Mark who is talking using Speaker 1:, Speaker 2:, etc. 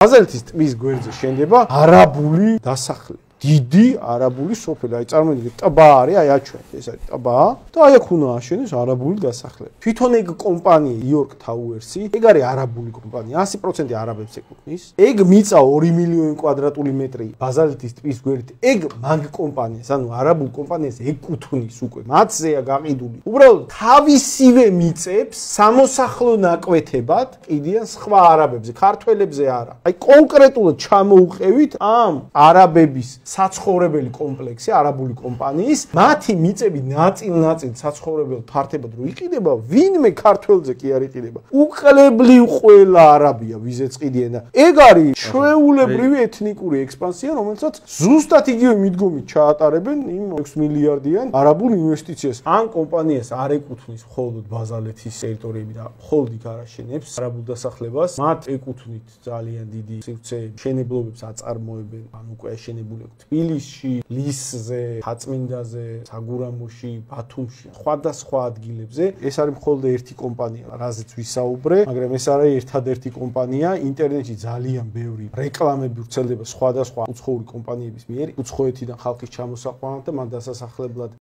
Speaker 1: ბაზალეთის ტბის გვერდზე შენდება არაბული დასახლება. დიდი არაბული სოფელი, აი წარმოიდგინეთ, ტბა არის, აი აჩვენეთ, ეს არის ტბა და აი აქ უნდა აშენოს არაბული დასახლება. თვითონ ეგ კომპანია იორკ თაუერსი, ეგ არის არაბული კომპანია, 100% არაბებს ეკუთვნის. ეგ მიწა 2 მილიონი კვადრატული მეტრი ბაზალეთის ტბის გვერდით. ეგ მაგ კომპანიას, ანუ არაბულ კომპანიას ეკუთვნის უკვე. მათზეა გაყიდული. უბრალოდ თავისივე მიწებს სამოსახლო ნაკვეთებად ყიდიან სხვა არაბებზე, ქართველებზე არა. აი კონკრეტულად ჩამოუყევით ამ არაბების საცხოვრებელი კომპლექსი არაბული კომპანიის მათი მიწები ნაწილ-ნაწილ საცხოვრებელ ფართებად რო იყიდება, ვინმე ქართველზე კი არ იყიდება. უყლებლივ ყველა არაბია ვიზეც ყიდიან და ეგ არის ჩვეულებრივი ეთნიკური ექსპანსია, რომელსაც ზუსტად იგივე მიდგომით ჩაატარებენ იმ 6 მილიარდიან არაბულ ინვესტიციას. ამ კომპანიას არ ეკუთვნის მხოლოდ ბაზალეთის ტერიტორიები და მხოლოდ იქ არ აშენებს არაბულ დასახლებას, მათ ეკუთვნით ძალიან დიდი სივრცეები, მშენებლობებს აწარმოებენ, ან უკვე აშენებული თბილისში, ლისზე, ხაწმინდაზე, საგურამოში, ბათუმში, სხვადასხვა ადგილებზე. ეს არის მხოლოდ ერთი კომპანია, რაზეც ვისაუბრე, მაგრამ ეს არის ერთადერთი კომპანია. ინტერნეტში ძალიან ბევრი რეკლამები ვრცელდება სხვადასხვა უცხოური კომპანიების მიერ, უცხოეთიდან ხალხის ჩამოსაყვანად და მან დასასახლებლად